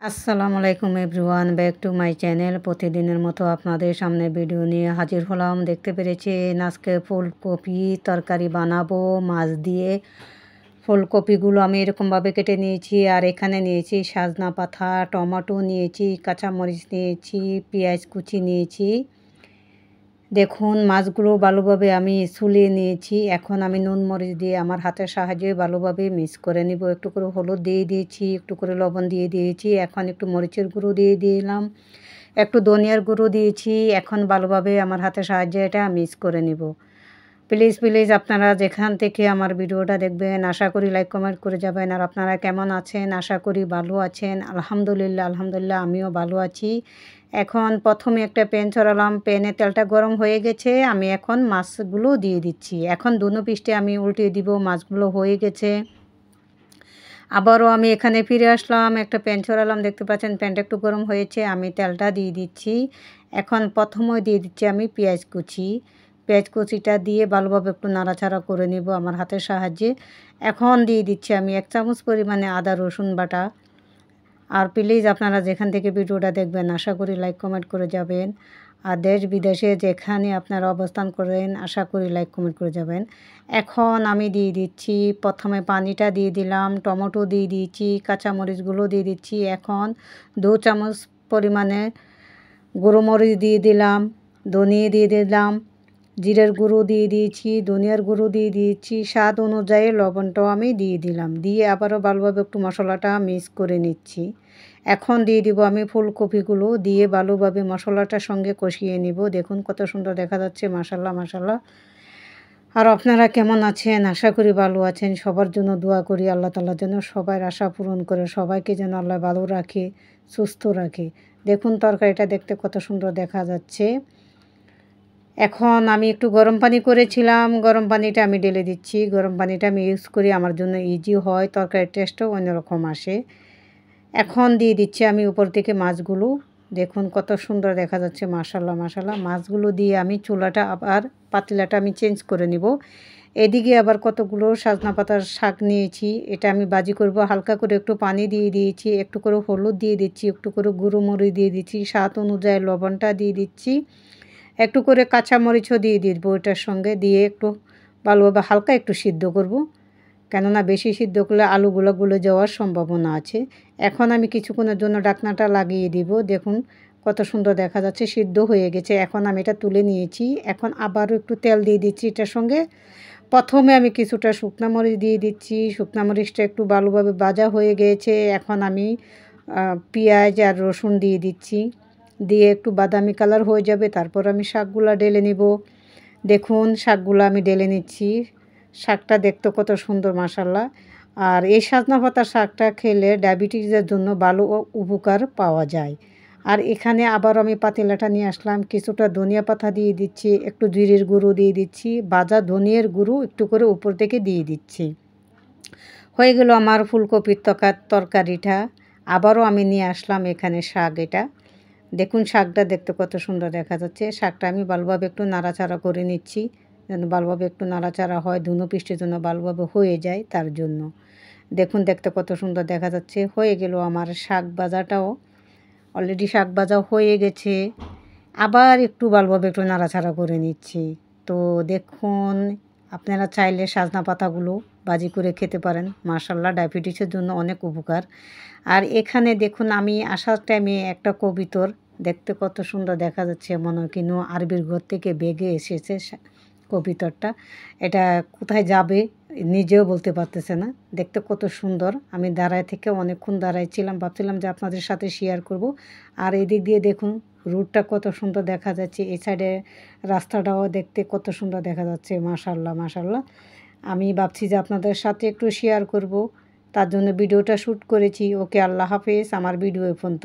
আসসালামু আলাইকুম everyone, back to my channel. প্রতিদিনের মতো আপনাদের সামনে ভিডিও নিয়ে হাজির হলাম। দেখতে পেরেছেন আজকে ফুলকপি তরকারি বানাবো মাছ দিয়ে। ফুলকপিগুলো আমি এরকমভাবে কেটে নিয়েছি, আর এখানে নিয়েছি সজনা পাতা, টমেটো নিয়েছি, কাঁচামরিচ নিয়েছি, পেঁয়াজ কুচি নিয়েছি। দেখুন মাছগুলো ভালোভাবে আমি ছুলিয়ে নিয়েছি। এখন আমি নুন মরিচ দিয়ে আমার হাতের সাহায্যে ভালোভাবে মিক্স করে নিব। একটু করে হলুদ দিয়ে দিয়েছি, একটু করে লবণ দিয়ে দিয়েছি। এখন একটু মরিচের গুঁড়ো দিয়ে দিলাম, একটু ধনিয়ার গুঁড়ো দিয়েছি। এখন ভালোভাবে আমার হাতের সাহায্যে এটা মিক্স করে নিব। প্লিজ প্লিজ আপনারা যেখান থেকে আমার ভিডিওটা দেখবেন আশা করি লাইক কমেন্ট করে যাবেন। আর আপনারা কেমন আছেন? আশা করি ভালো আছেন। আলহামদুলিল্লাহ আলহামদুলিল্লাহ আমিও ভালো আছি। এখন প্রথমে একটা প্যান চড়ালাম, প্যানে তেলটা গরম হয়ে গেছে। আমি এখন মাছগুলো দিয়ে দিচ্ছি। এখন দুনো পিষ্টে আমি উল্টে দিব। মাছগুলো হয়ে গেছে। আবারও আমি এখানে ফিরে আসলাম, একটা প্যান চড়ালাম, দেখতে পাচ্ছেন প্যানটা একটু গরম হয়েছে। আমি তেলটা দিয়ে দিচ্ছি। এখন প্রথমে দিয়ে দিচ্ছি আমি পেঁয়াজ কুচি। পেঁয়াজ কুচিটা দিয়ে ভালোভাবে একটু নাড়াচাড়া করে নেব আমার হাতের সাহায্যে। এখন দিয়ে দিচ্ছি আমি 1 চামচ পরিমাণে আদা রসুন বাটা। আর প্লিজ আপনারা যেখান থেকে ভিডিওটা দেখবেন আশা করি লাইক কমেন্ট করে যাবেন। আর দেশ বিদেশে যেখানে আপনারা অবস্থান করেন আশা করি লাইক কমেন্ট করে যাবেন। এখন আমি দিয়ে দিচ্ছি, প্রথমে পানিটা দিয়ে দিলাম, টমেটো দিয়ে দিয়েছি, কাঁচামরিচগুলো দিয়ে দিচ্ছি। এখন 2 চামচ পরিমাণে গুঁড়ো মরিচ দিয়ে দিলাম, ধনিয়া দিয়ে দিলাম, জিরের গুঁড়ো দিয়ে দিয়েছি, ধনিয়ার গুঁড়ো দিয়ে দিয়েছি, স্বাদ অনুযায়ী লবণটাও আমি দিয়ে দিলাম। দিয়ে আবারও ভালোভাবে একটু মশলাটা মিক্স করে নিচ্ছি। এখন দিয়ে দিব আমি ফুলকপিগুলো, দিয়ে ভালোভাবে মশলাটার সঙ্গে কষিয়ে নিব। দেখুন কত সুন্দর দেখা যাচ্ছে, মাশাল্লাহ মাশাল্লাহ। আর আপনারা কেমন আছেন? আশা করি ভালো আছেন। সবার জন্য দোয়া করি আল্লাহ তাআলা যেন সবার আশা পূরণ করে, সবাইকে যেন আল্লাহ ভালো রাখে, সুস্থ রাখে। দেখুন তরকারিটা দেখতে কত সুন্দর দেখা যাচ্ছে। এখন আমি একটু গরম পানি করেছিলাম, গরম পানিটা আমি ঢেলে দিচ্ছি। গরম পানিটা আমি ইউজ করি, আমার জন্য ইজি হয়, তরকারির টেস্টও অন্যরকম আসে। এখন দিয়ে দিচ্ছি আমি উপর থেকে মাছগুলো। দেখুন কত সুন্দর দেখা যাচ্ছে, মাশাল্লাহ মাশাল্লাহ। মাছগুলো দিয়ে আমি চুলাটা আবার পাতিলাটা আমি চেঞ্জ করে নিব। এদিকে আবার কতগুলো সজনা পাতার শাক নিয়েছি, এটা আমি ভাজি করব। হালকা করে একটু পানি দিয়ে দিয়েছি, একটু করে হলুদ দিয়ে দিচ্ছি, একটু করে গুঁড়ো মরিচ দিয়ে দিচ্ছি, স্বাদ অনুযায়ী লবণটা দিয়ে দিচ্ছি, একটু করে কাঁচামরিচও দিয়ে দিব এটার সঙ্গে। দিয়ে একটু ভালোভাবে হালকা একটু সিদ্ধ করব, কেননা বেশি সিদ্ধ করলে আলুগুলো গলে যাওয়ার সম্ভাবনা আছে। এখন আমি কিছুক্ষণের জন্য ঢাকনাটা লাগিয়ে দিব। দেখুন কত সুন্দর দেখা যাচ্ছে, সিদ্ধ হয়ে গেছে। এখন আমি এটা তুলে নিয়েছি। এখন আবারও একটু তেল দিয়ে দিচ্ছি এটার সঙ্গে। প্রথমে আমি কিছুটা শুকনা মরিচ দিয়ে দিচ্ছি, শুকনা মরিচটা একটু ভালোভাবে ভাজা হয়ে গিয়েছে। এখন আমি পেঁয়াজ আর রসুন দিয়ে দিচ্ছি, দিয়ে একটু বাদামি কালার হয়ে যাবে, তারপর আমি শাকগুলো ঢেলে নিব। দেখুন শাকগুলো আমি ঢেলে নিচ্ছি। শাকটা দেখতে কত সুন্দর, মাশাল্লাহ। আর এই সজনা পাতার শাকটা খেলে ডায়াবেটিসের জন্য ভালো উপকার পাওয়া যায়। আর এখানে আবার আমি পাতিলাটা নিয়ে আসলাম, কিছুটা ধনিয়া পাতা দিয়ে দিচ্ছি, একটু জিরের গুঁড়ো দিয়ে দিচ্ছি, ভাজা ধনিয়ার গুঁড়ো একটু করে উপর থেকে দিয়ে দিচ্ছি। হয়ে গেল আমার ফুলকপির তরকারিটা। আবারও আমি নিয়ে আসলাম এখানে শাক। এটা দেখুন শাকটা দেখতে কত সুন্দর দেখা যাচ্ছে। শাকটা আমি ভালোভাবে একটু নাড়াচাড়া করে নিচ্ছি, যেন ভালোভাবে একটু নাড়াচাড়া হয়, দুনো পিষ্টের জন্য ভালোভাবে হয়ে যায় তার জন্য। দেখুন দেখতে কত সুন্দর দেখা যাচ্ছে। হয়ে গেল আমার শাক ভাজাটাও, অলরেডি শাক ভাজা হয়ে গেছে। আবার একটু ভালোভাবে একটু নাড়াচাড়া করে নিচ্ছি। তো দেখুন আপনারা চাইলে সজনা পাতাগুলো ভাজি করে খেতে পারেন, মাশাল্লাহ ডায়াবেটিসের জন্য অনেক উপকার। আর এখানে দেখুন আমি আসার টাইমে একটা কবুতর, দেখতে কত সুন্দর দেখা যাচ্ছে, মনে হয় কিনো আরবির ঘর থেকে বেগে এসেছে কবুতরটা। এটা কোথায় যাবে নিজেও বলতে পারতেছে না, দেখতে কত সুন্দর। আমি দাঁড়ায় থেকে অনেকক্ষণ দাঁড়ায় ছিলাম, ভাবছিলাম যে আপনাদের সাথে শেয়ার করব। আর এদিক দিয়ে দেখুন রোডটা কত সুন্দর দেখা যাচ্ছে, এই সাইডে রাস্তাটাও দেখতে কত সুন্দর দেখা যাচ্ছে, মাশাল্লাহ মাশাল্লাহ। আমি ভাবছি যে আপনাদের সাথে একটু শেয়ার করব, তার জন্য ভিডিওটা শ্যুট করেছি। ওকে, আল্লাহ হাফেজ। আমার ভিডিও এ পর্যন্ত।